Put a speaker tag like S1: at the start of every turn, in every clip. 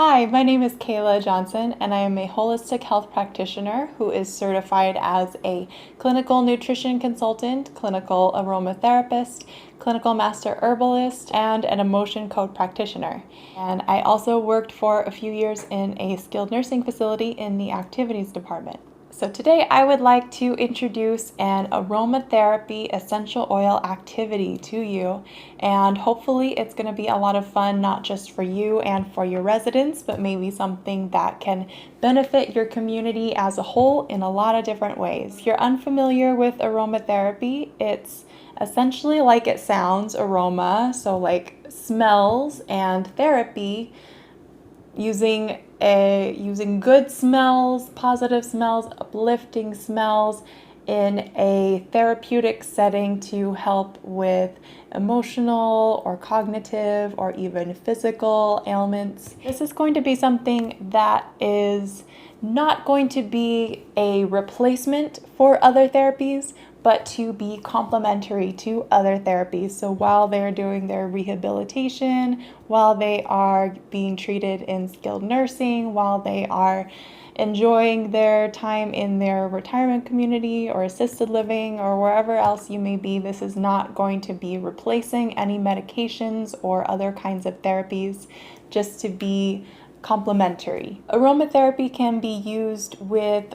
S1: Hi, my name is Cayla Johnson, and I am a holistic health practitioner who is certified as a clinical nutrition consultant, clinical aromatherapist, clinical master herbalist, and an emotion code practitioner. And I also worked for a few years in a skilled nursing facility in the activities department. So today I would like to introduce an aromatherapy essential oil activity to you, and hopefully it's going to be a lot of fun, not just for you and for your residents, but maybe something that can benefit your community as a whole in a lot of different ways. If you're unfamiliar with aromatherapy, it's essentially like it sounds, aroma, so like smells, and therapy, using good smells, positive smells, uplifting smells in a therapeutic setting to help with emotional or cognitive or even physical ailments. This is going to be something that is not going to be a replacement for other therapies, but to be complementary to other therapies. So while they're doing their rehabilitation, while they are being treated in skilled nursing, while they are enjoying their time in their retirement community or assisted living or wherever else you may be, this is not going to be replacing any medications or other kinds of therapies, just to be complementary. Aromatherapy can be used with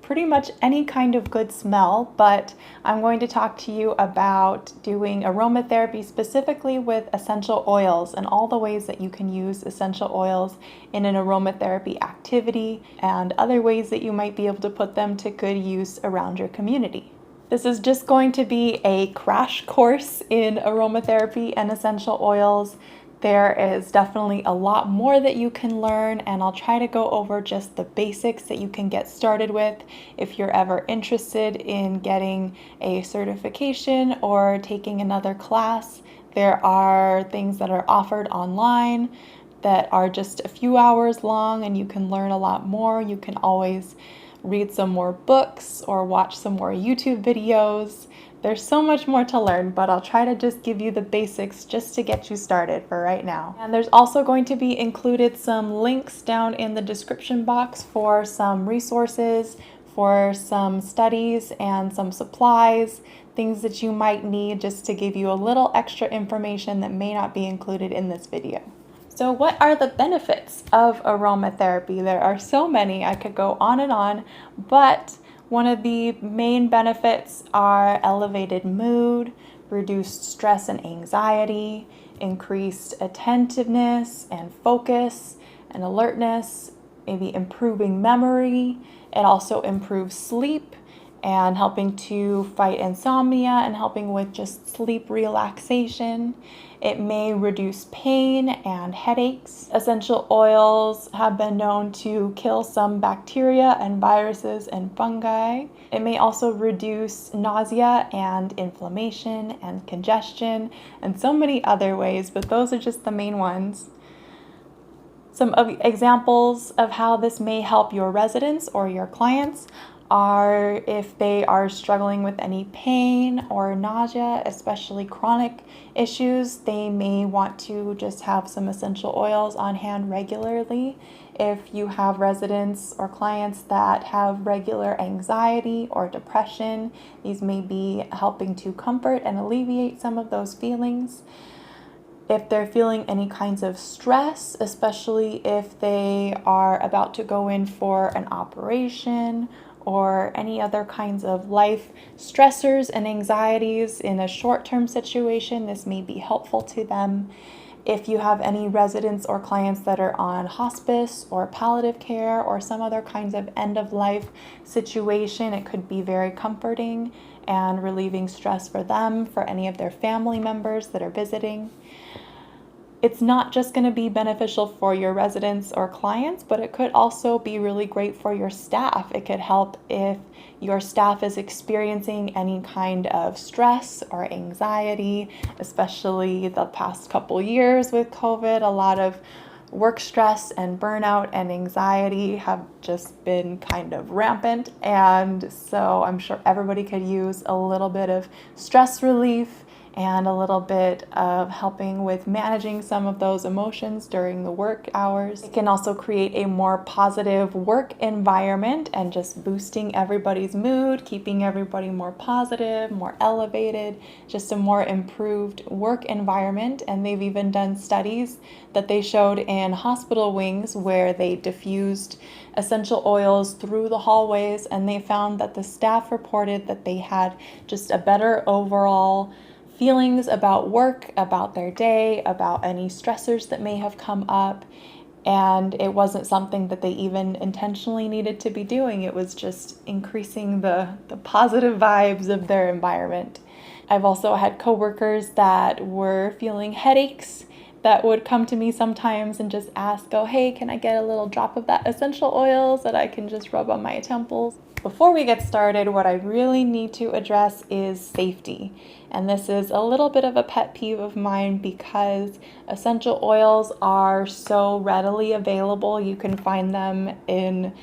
S1: pretty much any kind of good smell, but I'm going to talk to you about doing aromatherapy specifically with essential oils and all the ways that you can use essential oils in an aromatherapy activity and other ways that you might be able to put them to good use around your community. This is just going to be a crash course in aromatherapy and essential oils. There is definitely a lot more that you can learn, and I'll try to go over just the basics that you can get started with if you're ever interested in getting a certification or taking another class. There are things that are offered online that are just a few hours long, and you can learn a lot more. You can always read some more books or watch some more YouTube videos. There's so much more to learn, but I'll try to just give you the basics just to get you started for right now. And there's also going to be included some links down in the description box for some resources, for some studies and some supplies, things that you might need just to give you a little extra information that may not be included in this video. So what are the benefits of aromatherapy? There are so many, I could go on, but one of the main benefits are elevated mood, reduced stress and anxiety, increased attentiveness and focus and alertness, maybe improving memory. It also improves sleep and helping to fight insomnia and helping with just sleep relaxation. It may reduce pain and headaches. Essential oils have been known to kill some bacteria and viruses and fungi. It may also reduce nausea and inflammation and congestion and so many other ways, but those are just the main ones. Some of examples of how this may help your residents or your clients are if they are struggling with any pain or nausea, especially chronic issues. They may want to just have some essential oils on hand regularly. If you have residents or clients that have regular anxiety or depression, these may be helping to comfort and alleviate some of those feelings. If they're feeling any kinds of stress, especially if they are about to go in for an operation or any other kinds of life stressors and anxieties in a short-term situation, this may be helpful to them. If you have any residents or clients that are on hospice or palliative care or some other kinds of end-of-life situation, it could be very comforting and relieving stress for them, for any of their family members that are visiting. It's not just going to be beneficial for your residents or clients, but it could also be really great for your staff. It could help if your staff is experiencing any kind of stress or anxiety, especially the past couple years with COVID. A lot of work stress and burnout and anxiety have just been kind of rampant, and so I'm sure everybody could use a little bit of stress relief and a little bit of helping with managing some of those emotions during the work hours. It can also create a more positive work environment and just boosting everybody's mood, keeping everybody more positive, more elevated, just a more improved work environment. And they've even done studies that they showed in hospital wings where they diffused essential oils through the hallways, and they found that the staff reported that they had just a better overall feelings about work, about their day, about any stressors that may have come up. And it wasn't something that they even intentionally needed to be doing. It was just increasing the positive vibes of their environment. I've also had coworkers that were feeling headaches that would come to me sometimes and just ask, oh, hey, can I get a little drop of that essential oils that I can just rub on my temples? Before we get started, what I really need to address is safety. And this is a little bit of a pet peeve of mine because essential oils are so readily available. You can find them in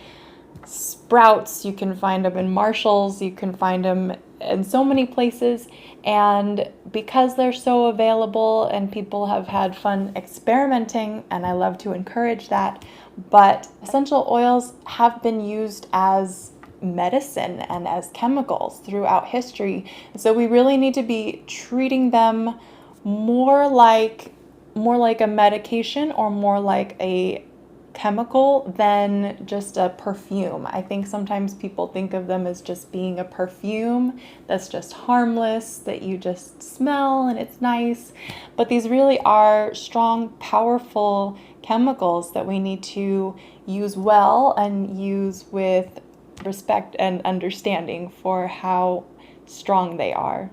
S1: Sprouts, you can find them in Marshalls, you can find them in so many places. And because they're so available and people have had fun experimenting, and I love to encourage that, but essential oils have been used as medicine and as chemicals throughout history. So we really need to be treating them more like a medication or more like a chemical than just a perfume. I think sometimes people think of them as just being a perfume that's just harmless, that you just smell and it's nice. But these really are strong, powerful chemicals that we need to use well and use with respect and understanding for how strong they are.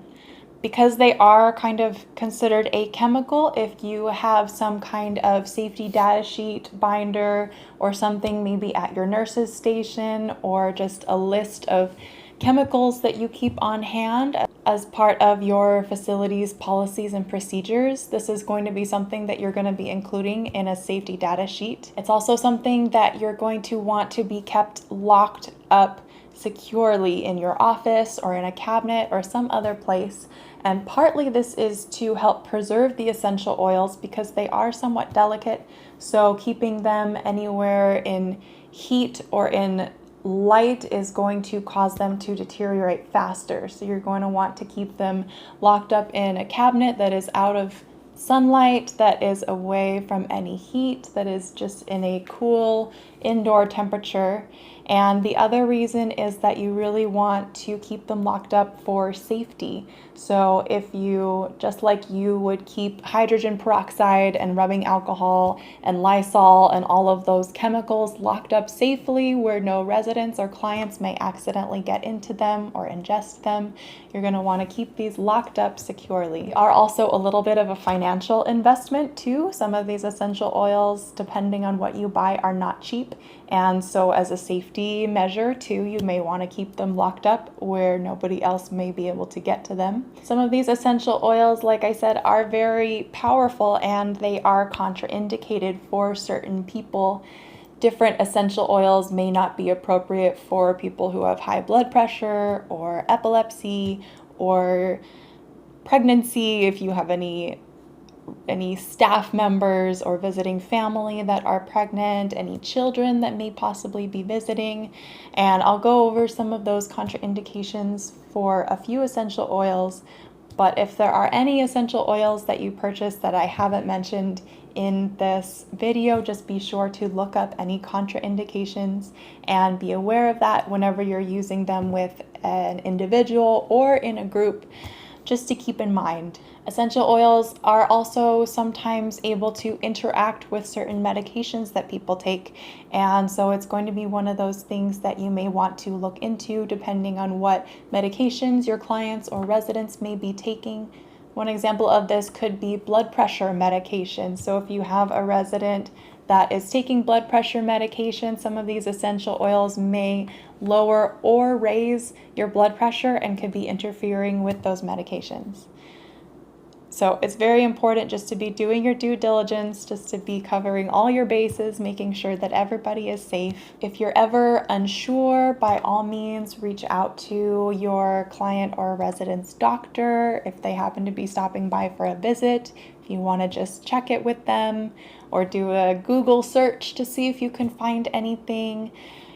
S1: Because they are kind of considered a chemical, if you have some kind of safety data sheet binder or something maybe at your nurse's station, or just a list of chemicals that you keep on hand as part of your facility's policies and procedures, this is going to be something that you're going to be including in a safety data sheet. It's also something that you're going to want to be kept locked up securely in your office or in a cabinet or some other place. And partly this is to help preserve the essential oils because they are somewhat delicate. So keeping them anywhere in heat or in light is going to cause them to deteriorate faster. So you're going to want to keep them locked up in a cabinet that is out of sunlight, that is away from any heat, that is just in a cool indoor temperature. And the other reason is that you really want to keep them locked up for safety. So if you, just like you would keep hydrogen peroxide and rubbing alcohol and Lysol and all of those chemicals locked up safely where no residents or clients may accidentally get into them or ingest them, you're going to want to keep these locked up securely. They are also a little bit of a financial investment too. Some of these essential oils, depending on what you buy, are not cheap. And so as a safety measure too, you may want to keep them locked up where nobody else may be able to get to them. Some of these essential oils, like I said, are very powerful and they are contraindicated for certain people. Different essential oils may not be appropriate for people who have high blood pressure or epilepsy or pregnancy, if you have any staff members or visiting family that are pregnant, any children that may possibly be visiting. And I'll go over some of those contraindications for a few essential oils. But if there are any essential oils that you purchase that I haven't mentioned in this video, just be sure to look up any contraindications and be aware of that whenever you're using them with an individual or in a group, just to keep in mind. Essential oils are also sometimes able to interact with certain medications that people take. And so it's going to be one of those things that you may want to look into depending on what medications your clients or residents may be taking. One example of this could be blood pressure medication. So if you have a resident that is taking blood pressure medication, some of these essential oils may lower or raise your blood pressure and could be interfering with those medications. So it's very important just to be doing your due diligence, just to be covering all your bases, making sure that everybody is safe. If you're ever unsure, by all means, reach out to your client or resident's doctor if they happen to be stopping by for a visit. If you want to just check it with them or do a Google search to see if you can find anything.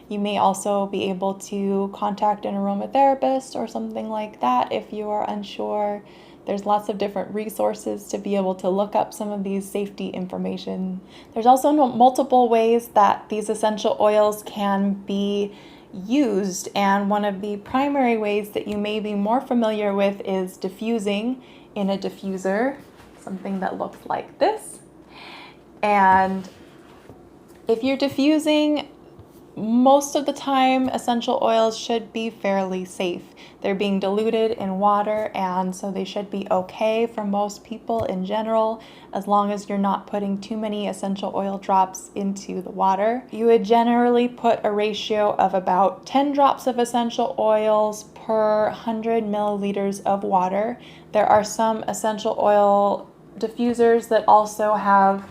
S1: You may also be able to contact an aromatherapist or something like that if you are unsure. There's lots of different resources to be able to look up some of these safety information. There's also multiple ways that these essential oils can be used, and one of the primary ways that you may be more familiar with is diffusing in a diffuser, something that looks like this. And if you're diffusing, most of the time, essential oils should be fairly safe. They're being diluted in water, and so they should be okay for most people in general, as long as you're not putting too many essential oil drops into the water. You would generally put a ratio of about 10 drops of essential oils per 100 milliliters of water. There are some essential oil diffusers that also have,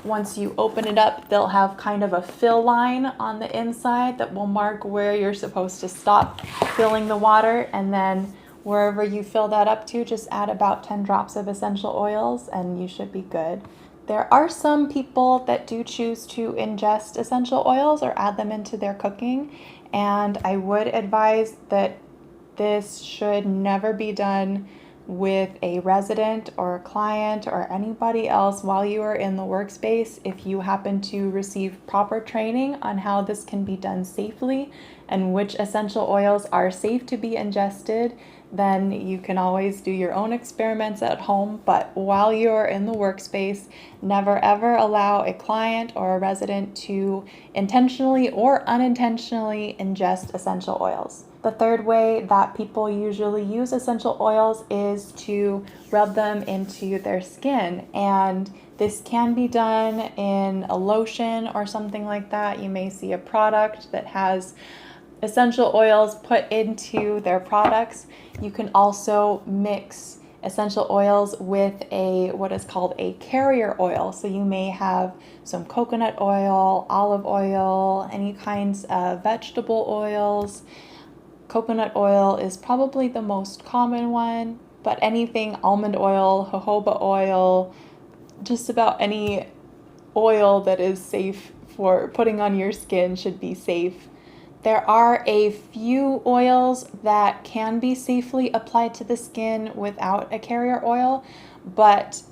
S1: once you open it up, they'll have kind of a fill line on the inside that will mark where you're supposed to stop filling the water, and then wherever you fill that up to, just add about 10 drops of essential oils and you should be good. There are some people that do choose to ingest essential oils or add them into their cooking, and I would advise that this should never be done with a resident or a client or anybody else while you are in the workspace. If you happen to receive proper training on how this can be done safely and which essential oils are safe to be ingested, then you can always do your own experiments at home. But while you're in the workspace, never ever allow a client or a resident to intentionally or unintentionally ingest essential oils. The third way that people usually use essential oils is to rub them into their skin, and this can be done in a lotion or something like that. You may see a product that has essential oils put into their products. You can also mix essential oils with what is called a carrier oil. So you may have some coconut oil, olive oil, any kinds of vegetable oils. Coconut oil is probably the most common one, but anything almond oil, jojoba oil, just about any oil that is safe for putting on your skin should be safe. There are a few oils that can be safely applied to the skin without a carrier oil, but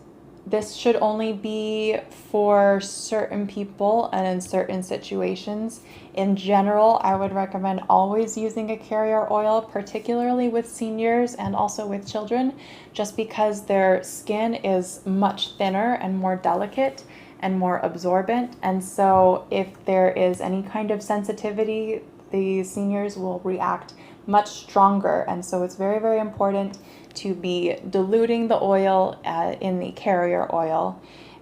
S1: this should only be for certain people and in certain situations. In general, I would recommend always using a carrier oil, particularly with seniors and also with children, just because their skin is much thinner and more delicate and more absorbent. And so if there is any kind of sensitivity, the seniors will react much stronger. And so it's very, very important to be diluting the oil in the carrier oil.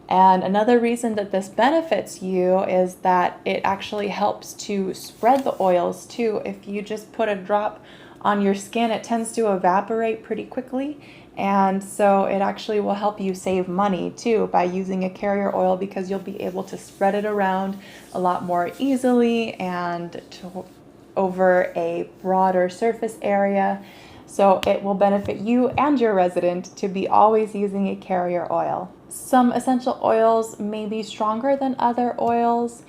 S1: And another reason that this benefits you is that it actually helps to spread the oils too. If you just put a drop on your skin, it tends to evaporate pretty quickly. And so it actually will help you save money too by using a carrier oil, because you'll be able to spread it around a lot more easily and over a broader surface area. So it will benefit you and your resident to be always using a carrier oil. Some essential oils may be stronger than other oils.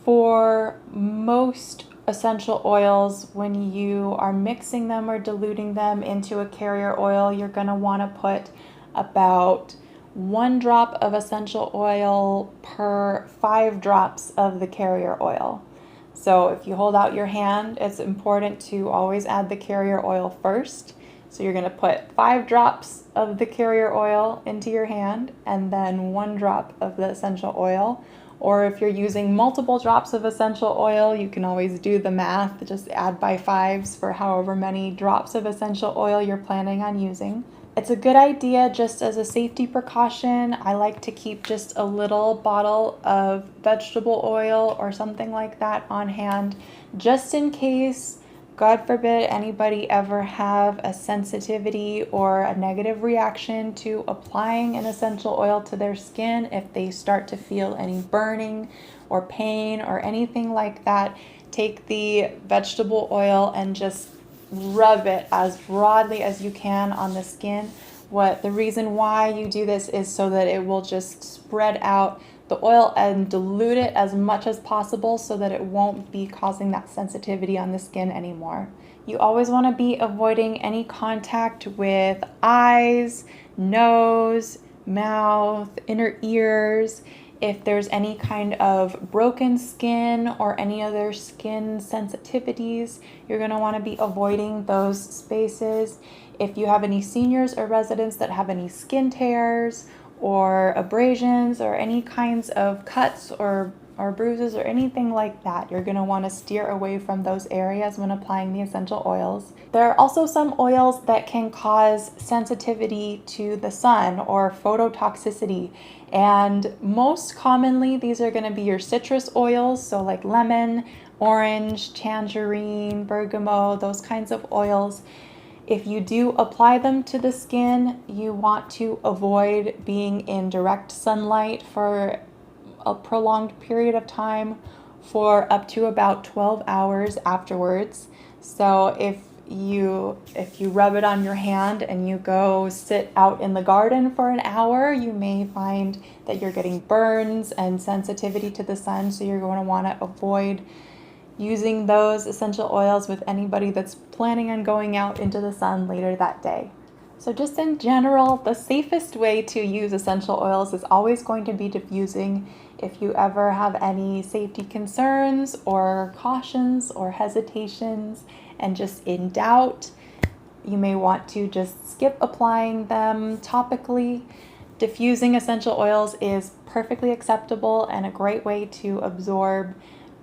S1: For most essential oils, when you are mixing them or diluting them into a carrier oil, you're going to want to put about 1 drop of essential oil per 5 drops of the carrier oil. So if you hold out your hand, it's important to always add the carrier oil first. So you're going to put 5 drops of the carrier oil into your hand and then 1 drop of the essential oil. Or if you're using multiple drops of essential oil, you can always do the math, just add by 5s for however many drops of essential oil you're planning on using. It's a good idea just as a safety precaution. I like to keep just a little bottle of vegetable oil or something like that on hand, just in case God forbid anybody ever have a sensitivity or a negative reaction to applying an essential oil to their skin, if they start to feel any burning or pain or anything like that, take the vegetable oil and just rub it as broadly as you can on the skin. The reason why you do this is so that it will just spread out the oil and dilute it as much as possible so that it won't be causing that sensitivity on the skin anymore. You always want to be avoiding any contact with eyes, nose, mouth, inner ears. If there's any kind of broken skin or any other skin sensitivities, you're going to want to be avoiding those spaces. If you have any seniors or residents that have any skin tears or abrasions or any kinds of cuts or bruises or anything like that, you're going to want to steer away from those areas when applying the essential oils. There are also some oils that can cause sensitivity to the sun or phototoxicity, and most commonly these are going to be your citrus oils, so like lemon, orange, tangerine, bergamot, those kinds of oils. If you do apply them to the skin, you want to avoid being in direct sunlight for a prolonged period of time for up to about 12 hours afterwards. So if you rub it on your hand and you go sit out in the garden for an hour, you may find that you're getting burns and sensitivity to the sun. So you're going to want to avoid using those essential oils with anybody that's planning on going out into the sun later that day. So just in general, the safest way to use essential oils is always going to be diffusing. If you ever have any safety concerns or cautions or hesitations and just in doubt, you may want to just skip applying them topically. Diffusing essential oils is perfectly acceptable and a great way to absorb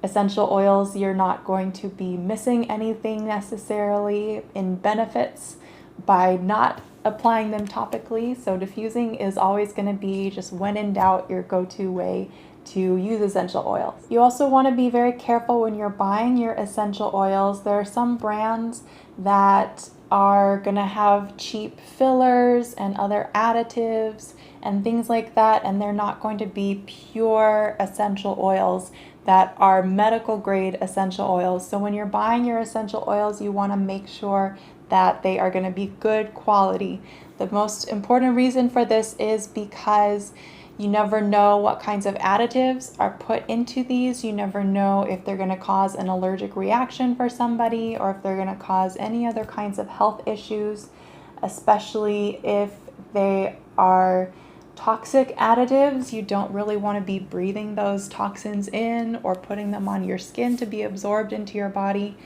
S1: essential oils. You're not going to be missing anything necessarily in benefits by not applying them topically. So diffusing is always going to be, just when in doubt, your go-to way to use essential oils. You also want to be very careful when you're buying your essential oils. There are some brands that are going to have cheap fillers and other additives and things like that, and they're not going to be pure essential oils that are medical grade essential oils. So when you're buying your essential oils, you want to make sure that they are going to be good quality. The most important reason for this is because you never know what kinds of additives are put into these. You never know if they're going to cause an allergic reaction for somebody or if they're going to cause any other kinds of health issues, especially if they are toxic additives. You don't really want to be breathing those toxins in or putting them on your skin to be absorbed into your body.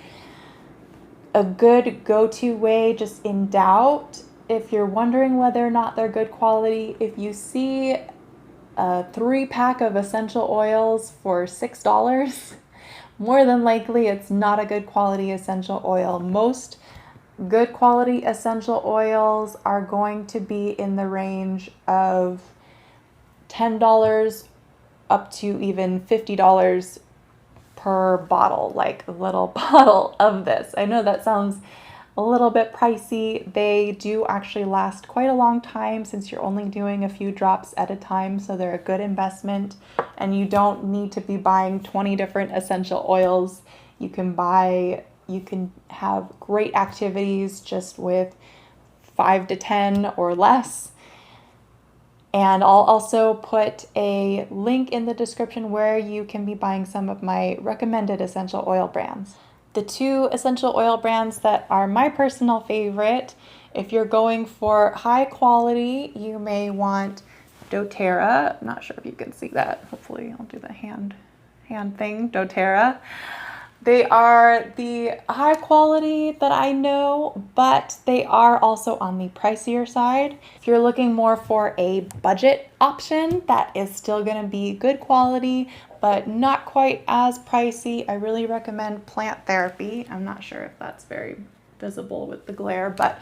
S1: A good go-to way, just in doubt, if you're wondering whether or not they're good quality, if you see a 3-pack of essential oils for $6, more than likely it's not a good quality essential oil. Most good quality essential oils are going to be in the range of $10 up to even $50 per bottle, like a little bottle of this. I know that sounds a little bit pricey. They do actually last quite a long time since you're only doing a few drops at a time, so they're a good investment, and you don't need to be buying 20 different essential oils. You can have great activities just with 5 to 10 or less. And I'll also put a link in the description where you can be buying some of my recommended essential oil brands. The 2 essential oil brands that are my personal favorite, if you're going for high quality, you may want DoTerra. I'm not sure if you can see that. Hopefully I'll do the hand thing. DoTerra. They are the high quality that I know, but they are also on the pricier side. If you're looking more for a budget option that is still going to be good quality, but not quite as pricey, I really recommend Plant Therapy. I'm not sure if that's very visible with the glare, but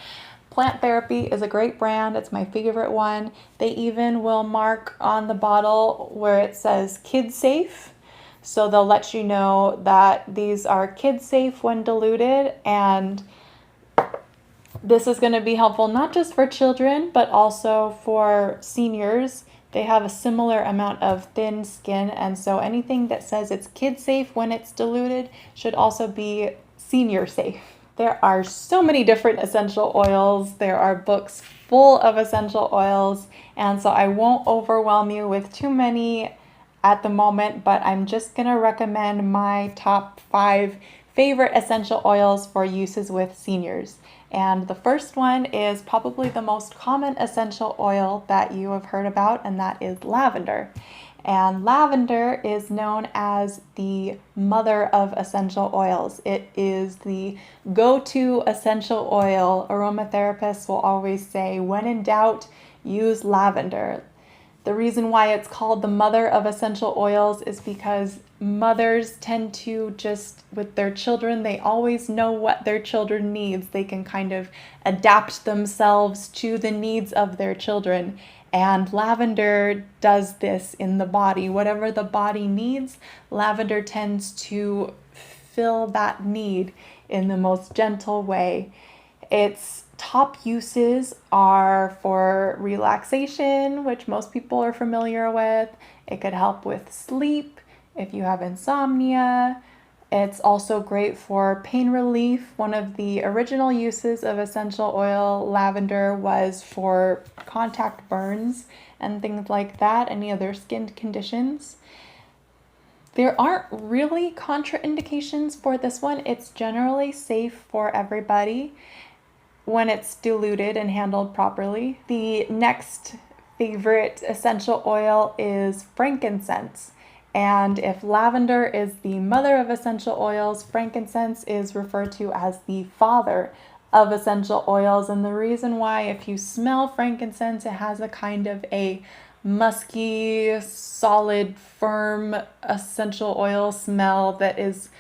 S1: Plant Therapy is a great brand. It's my favorite one. They even will mark on the bottle where it says kid safe. So they'll let you know that these are kid safe when diluted, and this is going to be helpful not just for children, but also for seniors. They have a similar amount of thin skin, and so anything that says it's kid safe when it's diluted should also be senior safe. There are so many different essential oils. There are books full of essential oils, and so I won't overwhelm you with too many at the moment, but I'm just going to recommend my top 5 favorite essential oils for uses with seniors. And the first one is probably the most common essential oil that you have heard about, and that is lavender. And lavender is known as the mother of essential oils. It is the go-to essential oil. Aromatherapists will always say, when in doubt, use lavender. The reason why it's called the mother of essential oils is because mothers tend to just, with their children, they always know what their children needs. They can kind of adapt themselves to the needs of their children. And lavender does this in the body. Whatever the body needs, lavender tends to fill that need in the most gentle way. Its top uses are for relaxation, which most people are familiar with. It could help with sleep if you have insomnia. It's also great for pain relief. One of the original uses of essential oil lavender was for contact burns and things like that, any other skin conditions. There aren't really contraindications for this one. It's generally safe for everybody when it's diluted and handled properly. The next favorite essential oil is frankincense. And if lavender is the mother of essential oils, frankincense is referred to as the father of essential oils. And the reason why, if you smell frankincense, it has a kind of a musky, solid, firm essential oil smell that is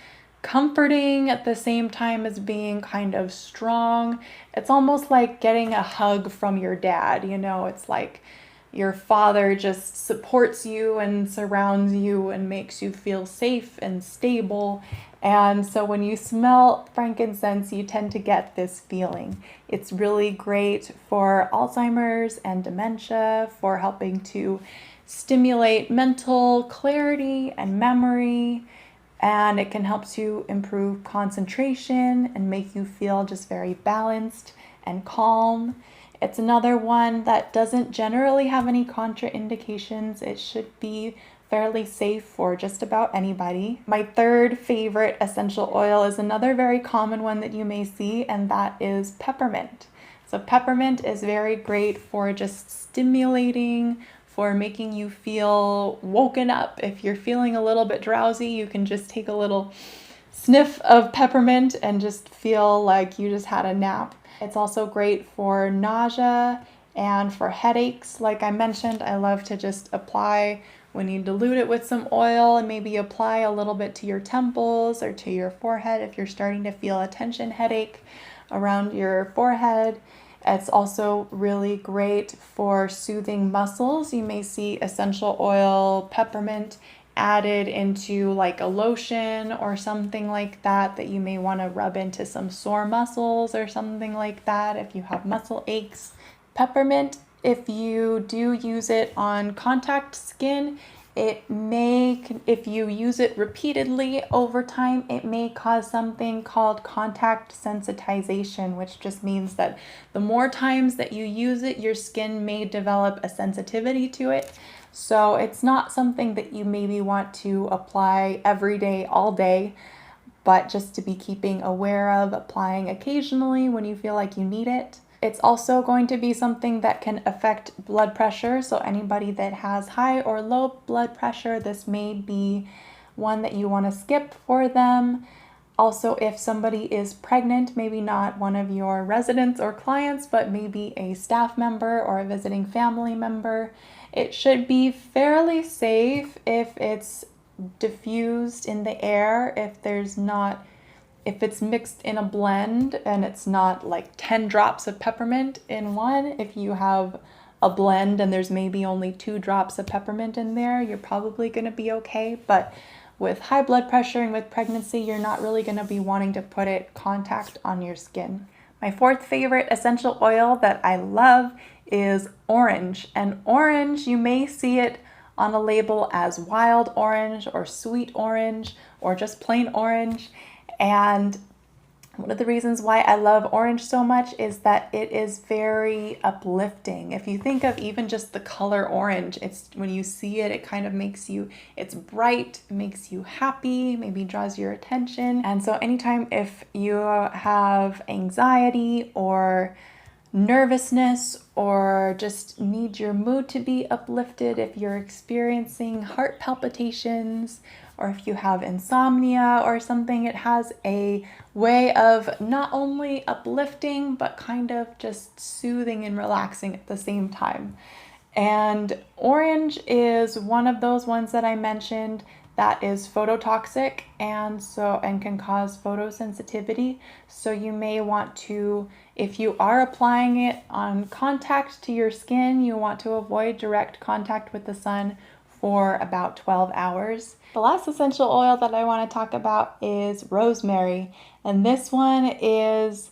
S1: comforting at the same time as being kind of strong. It's almost like getting a hug from your dad. It's like your father just supports you and surrounds you and makes you feel safe and stable. And so when you smell frankincense, you tend to get this feeling. It's really great for Alzheimer's and dementia, for helping to stimulate mental clarity and memory. And it can help to improve concentration and make you feel just very balanced and calm. It's another one that doesn't generally have any contraindications. It should be fairly safe for just about anybody. My third favorite essential oil is another very common one that you may see, and that is peppermint. So peppermint is very great for just stimulating, for making you feel woken up. If you're feeling a little bit drowsy, you can just take a little sniff of peppermint and just feel like you just had a nap. It's also great for nausea and for headaches. Like I mentioned, I love to just apply when you dilute it with some oil, and maybe apply a little bit to your temples or to your forehead if you're starting to feel a tension headache around your forehead. It's also really great for soothing muscles. You may see essential oil peppermint added into like a lotion or something like that you may want to rub into some sore muscles or something like that if you have muscle aches. Peppermint, if you do use it on contact skin, if you use it repeatedly over time, it may cause something called contact sensitization, which just means that the more times that you use it, your skin may develop a sensitivity to it. So it's not something that you maybe want to apply every day, all day, but just to be keeping aware of, applying occasionally when you feel like you need it. It's also going to be something that can affect blood pressure. So anybody that has high or low blood pressure, this may be one that you want to skip for them. Also, if somebody is pregnant, maybe not one of your residents or clients, but maybe a staff member or a visiting family member, it should be fairly safe if it's diffused in the air, if it's mixed in a blend and it's not like 10 drops of peppermint in one. If you have a blend and there's maybe only 2 drops of peppermint in there, you're probably going to be okay. But with high blood pressure and with pregnancy, you're not really going to be wanting to put it contact on your skin. My fourth favorite essential oil that I love is orange. And orange, you may see it on a label as wild orange or sweet orange or just plain orange. And one of the reasons why I love orange so much is that it is very uplifting. If you think of even just the color orange, it's when you see it, it kind of makes you, it's bright, it makes you happy, maybe draws your attention. And so anytime if you have anxiety or nervousness or just need your mood to be uplifted, if you're experiencing heart palpitations, or if you have insomnia or something, it has a way of not only uplifting, but kind of just soothing and relaxing at the same time. And orange is one of those ones that I mentioned that is phototoxic and can cause photosensitivity. So you may want to, if you are applying it on contact to your skin, you want to avoid direct contact with the sun for about 12 hours. The last essential oil that I want to talk about is rosemary, and this one is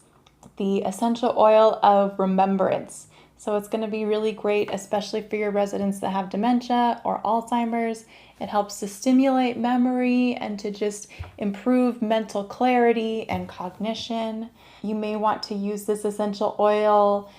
S1: the essential oil of remembrance. So it's going to be really great, especially for your residents that have dementia or Alzheimer's. It helps to stimulate memory and to just improve mental clarity and cognition. You may want to use this essential oil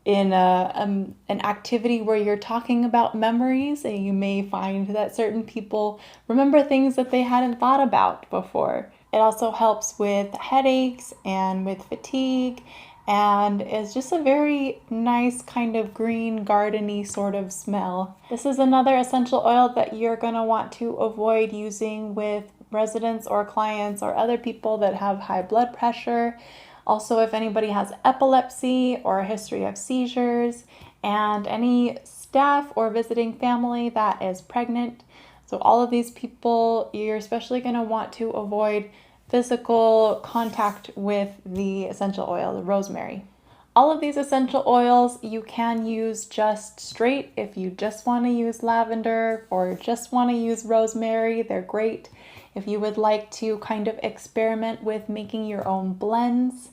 S1: in an activity where you're talking about memories, and you may find that certain people remember things that they hadn't thought about before. It also helps with headaches and with fatigue, and is just a very nice kind of green gardeny sort of smell. This is another essential oil that you're going to want to avoid using with residents or clients or other people that have high blood pressure. Also, if anybody has epilepsy or a history of seizures, and any staff or visiting family that is pregnant. So all of these people, you're especially going to want to avoid physical contact with the essential oil, the rosemary. All of these essential oils you can use just straight. If you just want to use lavender or just want to use rosemary, they're great. If you would like to kind of experiment with making your own blends,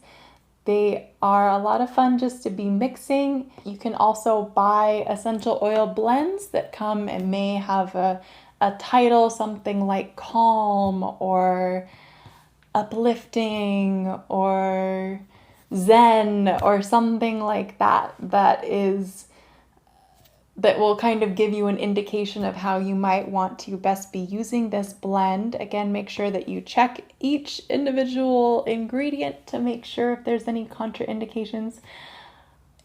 S1: they are a lot of fun just to be mixing. You can also buy essential oil blends that come and may have a title, something like calm or uplifting or zen or something like that, that will kind of give you an indication of how you might want to best be using this blend. Again, make sure that you check each individual ingredient to make sure if there's any contraindications.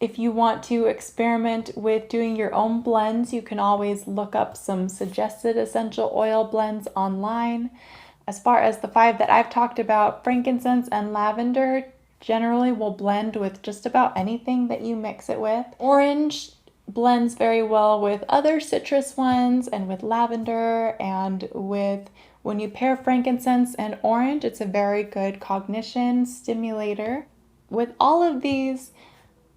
S1: If you want to experiment with doing your own blends, you can always look up some suggested essential oil blends online. As far as the 5 that I've talked about, frankincense and lavender generally will blend with just about anything that you mix it with. Orange blends very well with other citrus ones and with lavender, and with when you pair frankincense and orange, it's a very good cognition stimulator. With all of these,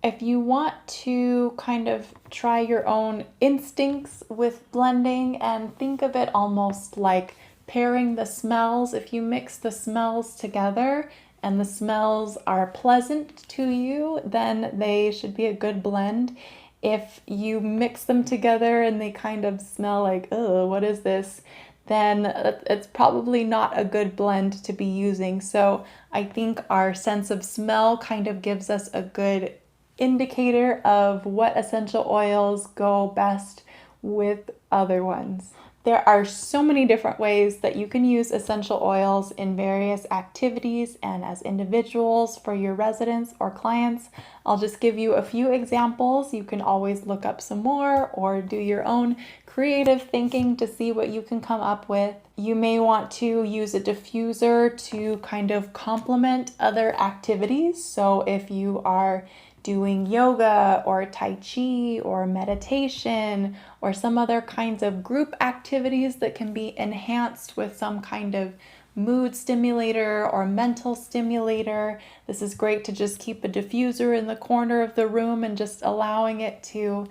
S1: if you want to kind of try your own instincts with blending and think of it almost like pairing the smells, if you mix the smells together and the smells are pleasant to you, then they should be a good blend. If you mix them together and they kind of smell like, oh, what is this? Then it's probably not a good blend to be using. So I think our sense of smell kind of gives us a good indicator of what essential oils go best with other ones. There are so many different ways that you can use essential oils in various activities and as individuals for your residents or clients. I'll just give you a few examples. You can always look up some more or do your own creative thinking to see what you can come up with. You may want to use a diffuser to kind of complement other activities. So if you are doing yoga or tai chi or meditation or some other kinds of group activities that can be enhanced with some kind of mood stimulator or mental stimulator, this is great to just keep a diffuser in the corner of the room and just allowing it to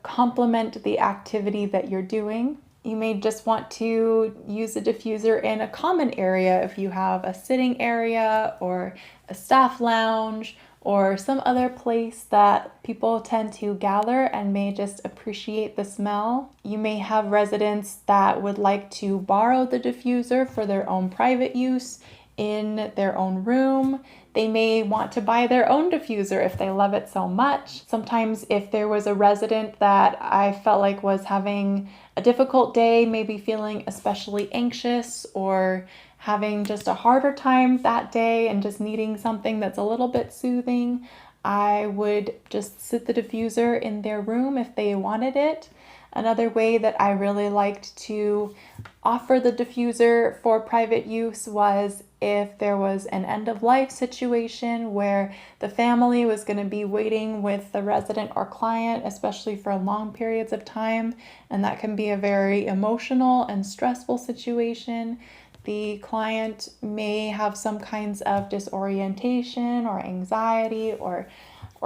S1: complement the activity that you're doing. You may just want to use a diffuser in a common area if you have a sitting area or a staff lounge or some other place that people tend to gather and may just appreciate the smell. You may have residents that would like to borrow the diffuser for their own private use in their own room. They may want to buy their own diffuser if they love it so much. Sometimes if there was a resident that I felt like was having a difficult day, maybe feeling especially anxious or having just a harder time that day and just needing something that's a little bit soothing, I would just sit the diffuser in their room if they wanted it. Another way that I really liked to offer the diffuser for private use was if there was an end-of-life situation where the family was going to be waiting with the resident or client, especially for long periods of time, and that can be a very emotional and stressful situation. The client may have some kinds of disorientation or anxiety or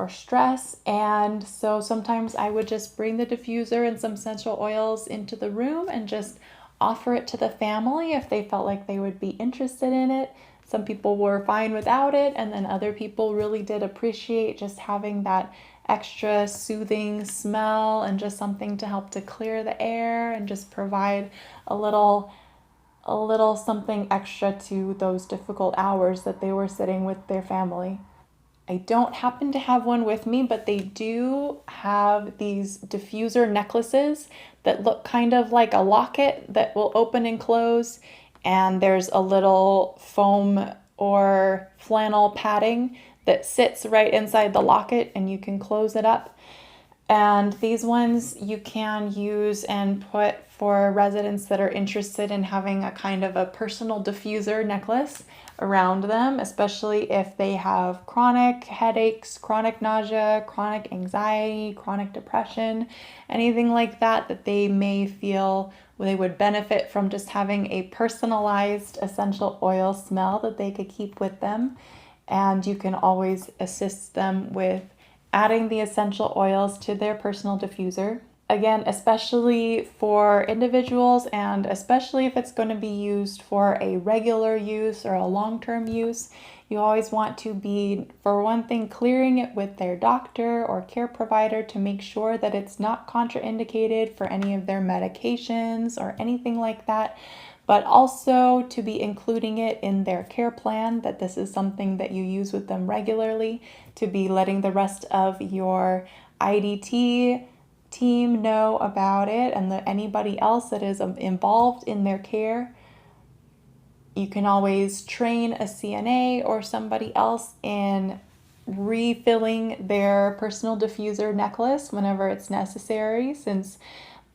S1: stress, and so sometimes I would just bring the diffuser and some essential oils into the room and just offer it to the family if they felt like they would be interested in it. Some people were fine without it, and then other people really did appreciate just having that extra soothing smell and just something to help to clear the air and just provide a little something extra to those difficult hours that they were sitting with their family. I don't happen to have one with me, but they do have these diffuser necklaces that look kind of like a locket that will open and close, and there's a little foam or flannel padding that sits right inside the locket and you can close it up. And these ones you can use and put for residents that are interested in having a kind of a personal diffuser necklace around them, especially if they have chronic headaches, chronic nausea, chronic anxiety, chronic depression, anything like that, that they may feel they would benefit from just having a personalized essential oil smell that they could keep with them. And you can always assist them with adding the essential oils to their personal diffuser. Again, especially for individuals, and especially if it's going to be used for a regular use or a long-term use, you always want to be, for one thing, clearing it with their doctor or care provider to make sure that it's not contraindicated for any of their medications or anything like that, but also to be including it in their care plan, that this is something that you use with them regularly, to be letting the rest of your IDT team know about it, and anybody else that is involved in their care. You can always train a CNA or somebody else in refilling their personal diffuser necklace whenever it's necessary, since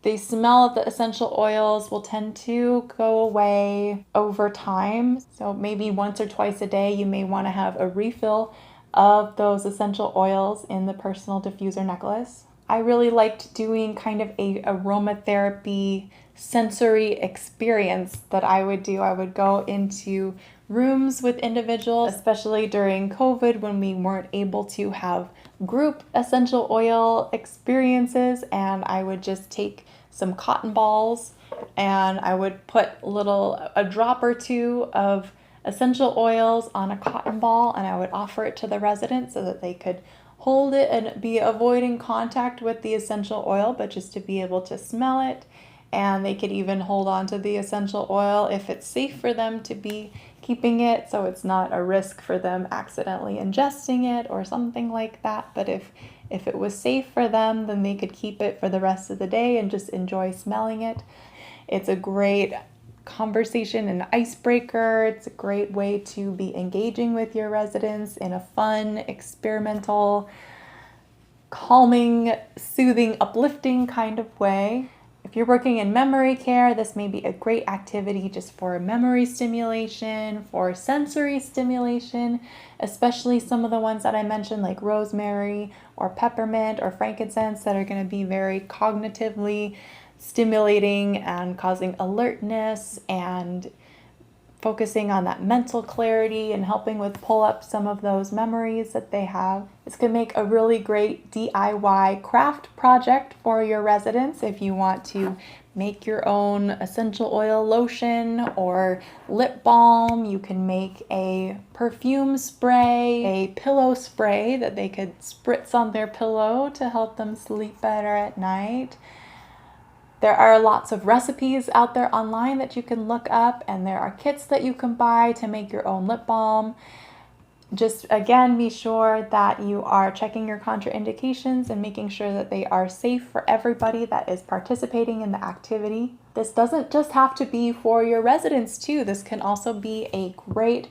S1: the smell of the essential oils will tend to go away over time. So maybe once or twice a day you may want to have a refill of those essential oils in the personal diffuser necklace. I really liked doing kind of a aromatherapy sensory experience that I would do. I would go into rooms with individuals, especially during COVID when we weren't able to have group essential oil experiences, and I would just take some cotton balls and I would put a drop or two of essential oils on a cotton ball, and I would offer it to the residents so that they could hold it and be avoiding contact with the essential oil, but just to be able to smell it. And they could even hold on to the essential oil if it's safe for them to be keeping it, so it's not a risk for them accidentally ingesting it or something like that. But if it was safe for them, then they could keep it for the rest of the day and just enjoy smelling it. It's a great conversation and icebreaker. It's a great way to be engaging with your residents in a fun, experimental, calming, soothing, uplifting kind of way. If you're working in memory care, this may be a great activity just for memory stimulation, for sensory stimulation, especially some of the ones that I mentioned like rosemary or peppermint or frankincense that are going to be very cognitively stimulating and causing alertness and focusing on that mental clarity and helping with pull up some of those memories that they have. This can make a really great DIY craft project for your residents if you want to make your own essential oil lotion or lip balm. You can make a perfume spray, a pillow spray that they could spritz on their pillow to help them sleep better at night. There are lots of recipes out there online that you can look up, and there are kits that you can buy to make your own lip balm. Just again, be sure that you are checking your contraindications and making sure that they are safe for everybody that is participating in the activity. This doesn't just have to be for your residents too. This can also be a great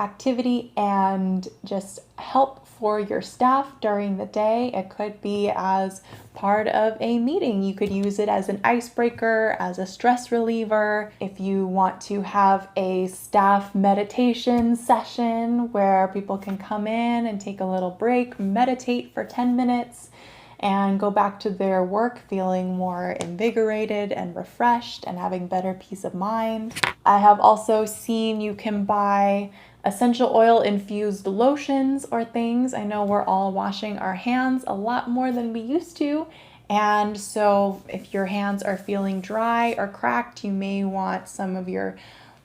S1: activity and just help for your staff during the day. It could be as part of a meeting. You could use it as an icebreaker, as a stress reliever. If you want to have a staff meditation session where people can come in and take a little break, meditate for 10 minutes, and go back to their work feeling more invigorated and refreshed and having better peace of mind. I have also seen you can buy essential oil infused lotions or things. I know we're all washing our hands a lot more than we used to. And so if your hands are feeling dry or cracked, you may want some of your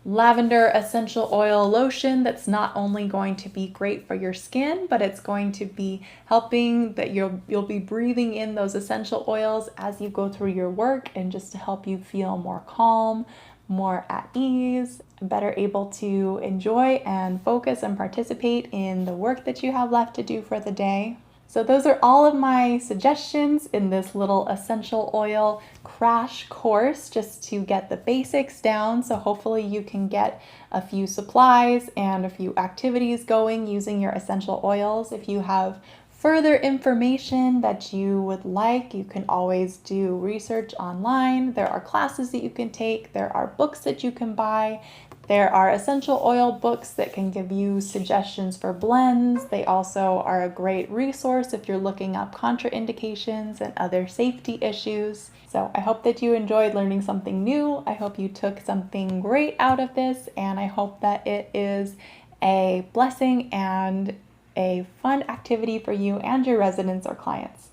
S1: lavender essential oil lotion that's not only going to be great for your skin, but it's going to be helping that you'll be breathing in those essential oils as you go through your work, and just to help you feel more calm, more at ease, better able to enjoy and focus and participate in the work that you have left to do for the day. So those are all of my suggestions in this little essential oil crash course, just to get the basics down. So hopefully you can get a few supplies and a few activities going using your essential oils. If you have further information that you would like, you can always do research online. There are classes that you can take. There are books that you can buy. There are essential oil books that can give you suggestions for blends. They also are a great resource if you're looking up contraindications and other safety issues. So I hope that you enjoyed learning something new. I hope you took something great out of this, and I hope that it is a blessing and a fun activity for you and your residents or clients.